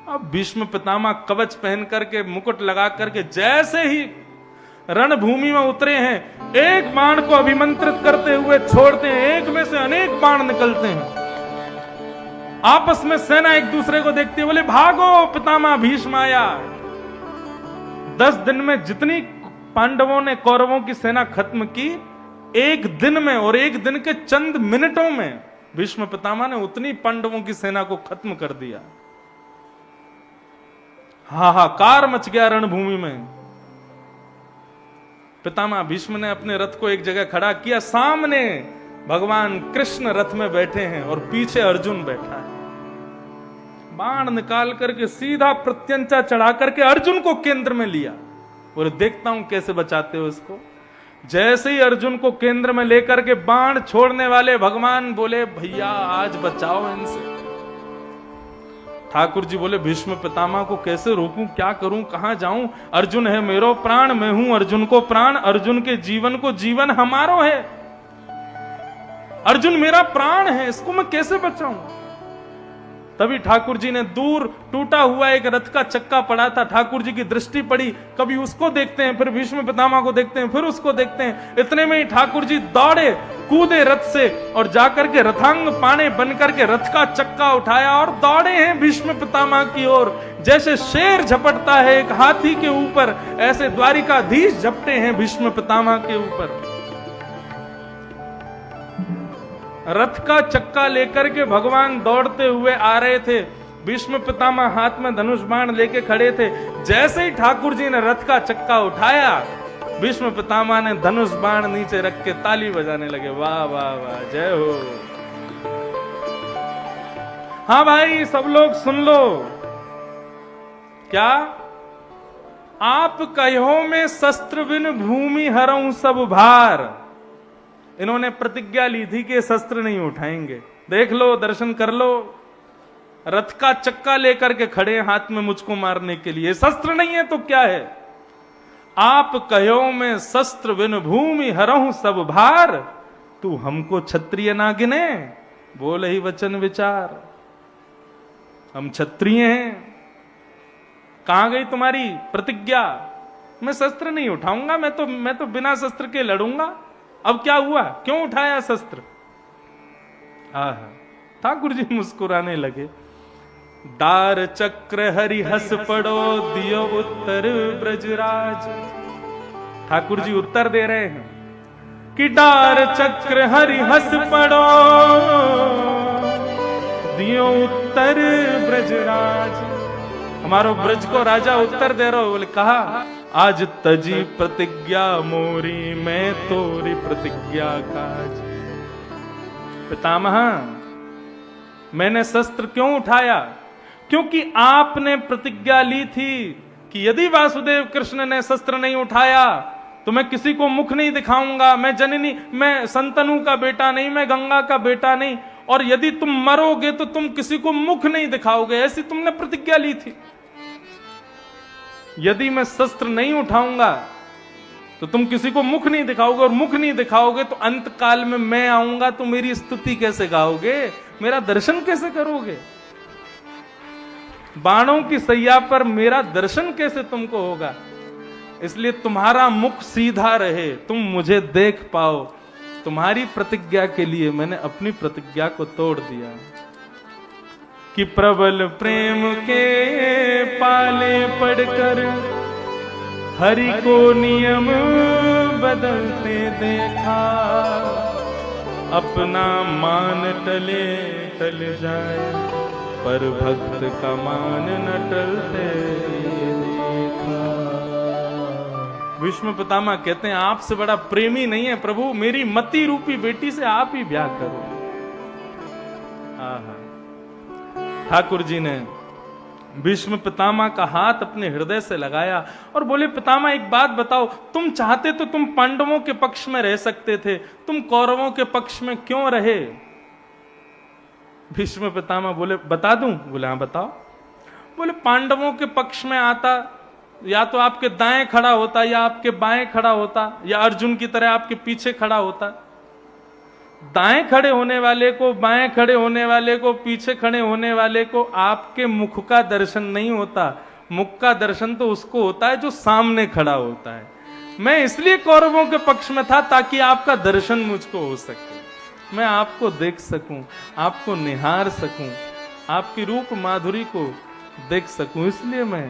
अब भीष्म पितामह कवच पहन करके, मुकुट लगा करके जैसे ही रणभूमि में उतरे हैं, एक बाण को अभिमंत्रित करते हुए छोड़ते हैं, एक में से अनेक बाण निकलते हैं। आपस में सेना एक दूसरे को देखते बोले भागो, पितामह भीष्म आया। 10 दिन में जितनी पांडवों ने कौरवों की सेना खत्म की, एक दिन में और एक दिन के चंद मिनटों में भीष्म पितामह ने उतनी पांडवों की सेना को खत्म कर दिया। हाहाकार मच गया रणभूमि में। पितामह भीष्म ने अपने रथ को एक जगह खड़ा किया, सामने भगवान कृष्ण रथ में बैठे हैं और पीछे अर्जुन बैठा है। बाण निकाल करके सीधा प्रत्यंचा चढ़ा करके अर्जुन को केंद्र में लिया। बोले देखता हूं कैसे बचाते हो इसको। जैसे ही अर्जुन को केंद्र में लेकर के बाण छोड़ने वाले भगवान बोले भैया आज बचाओ इनसे। ठाकुर जी बोले भीष्म पितामह को कैसे रोकूं, क्या करूं, कहां जाऊं? अर्जुन है मेरो प्राण, मैं हूं अर्जुन को प्राण, अर्जुन के जीवन को जीवन हमारो है। अर्जुन मेरा प्राण है, इसको मैं कैसे बचाऊं? तभी ठाकुर जी ने दूर टूटा हुआ एक रथ का चक्का पड़ा था, ठाकुर जी की दृष्टि पड़ी, कभी उसको देखते हैं, फिर भीष्म पितामह को देखते हैं, फिर उसको देखते हैं। इतने में ही ठाकुर जी दौड़े कूदे रथ से और जाकर के रथांग पाने बनकर के रथ का चक्का उठाया और दौड़े हैं भीष्म पितामह की ओर। जैसे शेर झपटता है एक हाथी के ऊपर, ऐसे द्वारिकाधीश झपटे हैं भीष्म पितामह के ऊपर। रथ का चक्का लेकर के भगवान दौड़ते हुए आ रहे थे, भीष्म पितामह हाथ में धनुष बाण लेके खड़े थे। जैसे ही ठाकुर जी ने रथ का चक्का उठाया, भीष्म पितामह ने धनुष बाण नीचे रख के ताली बजाने लगे, वाह वाह वाह, जय हो। हाँ भाई, सब लोग सुन लो, क्या आप कहो में शस्त्र बिन भूमि हरऊं सब भार। इन्होंने प्रतिज्ञा ली थी कि शस्त्र नहीं उठाएंगे। देख लो, दर्शन कर लो, रथ का चक्का लेकर के खड़े हाथ में मुझको मारने के लिए। शस्त्र नहीं है तो क्या है? आप कहो में शस्त्र बिन भूमि हरऊं सब भार, तू हमको क्षत्रिय ना गिने, बोल ही वचन विचार। हम क्षत्रिय हैं, कहां गई तुम्हारी प्रतिज्ञा? मैं शस्त्र नहीं उठाऊंगा, मैं तो बिना शस्त्र के लड़ूंगा। अब क्या हुआ, क्यों उठाया शस्त्र? ठाकुर जी मुस्कुराने लगे। दार चक्र हरि हस पड़ो दियो उत्तर ब्रजराज। ठाकुर जी उत्तर दे रहे हैं कि दार चक्र हरि हस पड़ो दियो उत्तर ब्रजराज। हमारो ब्रज को राजा उत्तर दे रहे हो। बोले कहा, आज तजी प्रतिज्ञा मोरी, मैं तोरी प्रतिज्ञा काज। पितामह, मैंने शस्त्र क्यों उठाया? क्योंकि आपने प्रतिज्ञा ली थी कि यदि वासुदेव कृष्ण ने शस्त्र नहीं उठाया तो मैं किसी को मुख नहीं दिखाऊंगा, मैं जननी, मैं संतनु का बेटा नहीं, मैं गंगा का बेटा नहीं, और यदि तुम मरोगे तो तुम किसी को मुख नहीं दिखाओगे, ऐसी तुमने प्रतिज्ञा ली थी। यदि मैं शस्त्र नहीं उठाऊंगा तो तुम किसी को मुख नहीं दिखाओगे, और मुख नहीं दिखाओगे तो अंत काल में मैं आऊंगा तो मेरी स्तुति कैसे गाओगे, मेरा दर्शन कैसे करोगे? बाणों की सैया पर मेरा दर्शन कैसे तुमको होगा? इसलिए तुम्हारा मुख सीधा रहे, तुम मुझे देख पाओ। तुम्हारी प्रतिज्ञा के लिए मैंने अपनी प्रतिज्ञा को तोड़ दिया कि प्रबल प्रेम के पाले पड़कर हरि को नियम बदलते देखा, अपना मान टले टल जाए पर भक्त का मान न टलते देखा। भीष्म पितामह कहते हैं, आपसे बड़ा प्रेमी नहीं है प्रभु, मेरी मति रूपी बेटी से आप ही ब्याह करो। ठाकुर जी ने भीष्म पितामह का हाथ अपने हृदय से लगाया और बोले, पितामह एक बात बताओ, तुम चाहते तो तुम पांडवों के पक्ष में रह सकते थे, तुम कौरवों के पक्ष में क्यों रहे? भीष्म पितामह बोले, बता दूं? बोले हाँ बताओ। बोले, पांडवों के पक्ष में आता या तो आपके दाएं खड़ा होता या आपके बाएं खड़ा होता, या अर्जुन की तरह आपके पीछे खड़ा होता। दाएं खड़े होने वाले को, बाएं खड़े होने वाले को, पीछे खड़े होने वाले को आपके मुख का दर्शन नहीं होता। मुख का दर्शन तो उसको होता है जो सामने खड़ा होता है। मैं इसलिए कौरवों के पक्ष में था ताकि आपका दर्शन मुझको हो सके, मैं आपको देख सकूं, आपको निहार सकूं, आपकी रूप माधुरी को देख सकूं, इसलिए मैं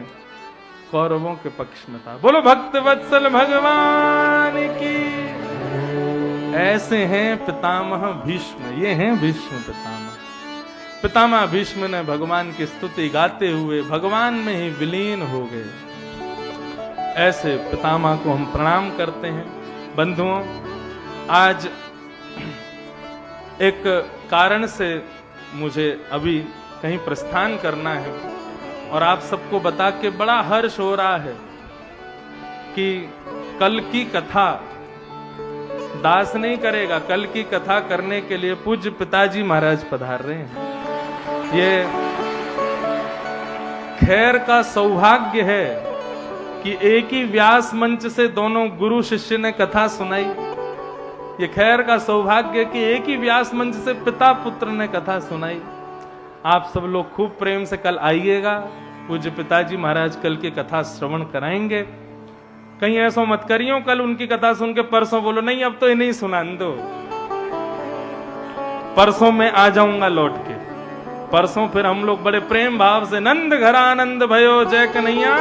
कौरवों के पक्ष में था। बोलो भक्त वत्सल भगवान की। ऐसे हैं पितामह भीष्म, ये हैं भीष्म पितामह। पितामह भीष्म ने भगवान की स्तुति गाते हुए भगवान में ही विलीन हो गए। ऐसे पितामह को हम प्रणाम करते हैं। बंधुओं, आज एक कारण से मुझे अभी कहीं प्रस्थान करना है और आप सबको बता के बड़ा हर्ष हो रहा है कि कल की कथा दास नहीं करेगा, कल की कथा करने के लिए पूज्य पिताजी महाराज पधार रहे हैं। ये खैर का सौभाग्य है कि एक ही व्यास मंच से दोनों गुरु शिष्य ने कथा सुनाई। ये खैर का सौभाग्य कि एक ही व्यास मंच से पिता पुत्र ने कथा सुनाई। आप सब लोग खूब प्रेम से कल आइएगा। पूज्य पिताजी महाराज कल की कथा श्रवण कराएंगे। कहीं ऐसा मत करियो कल उनकी कथा सुन के परसों बोलो नहीं अब तो इन्हीं सुना दो। परसों मैं आ जाऊंगा लौट के। परसों फिर हम लोग बड़े प्रेम भाव से नंद घर आनंद भयो जय कन्हैया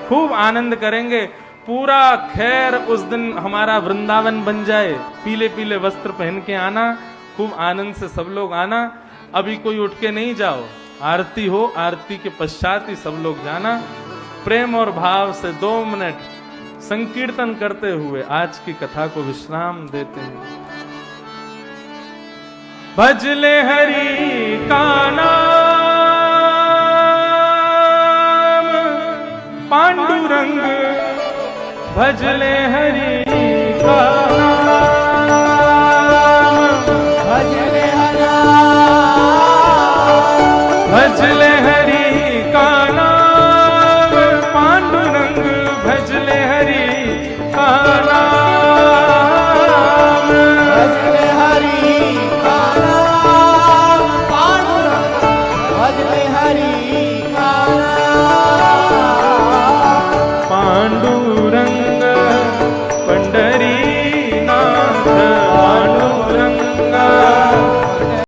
खूब आनंद करेंगे। पूरा खैर उस दिन हमारा वृंदावन बन जाए। पीले पीले वस्त्र पहन के आना, खूब आनंद से सब लोग आना। अभी कोई उठ के नहीं जाओ, आरती हो, आरती के पश्चात ही सब लोग जाना। प्रेम और भाव से 2 मिनट संकीर्तन करते हुए आज की कथा को विश्राम देते हैं। भजले हरि का नाम पांडुरंग, भजले हरि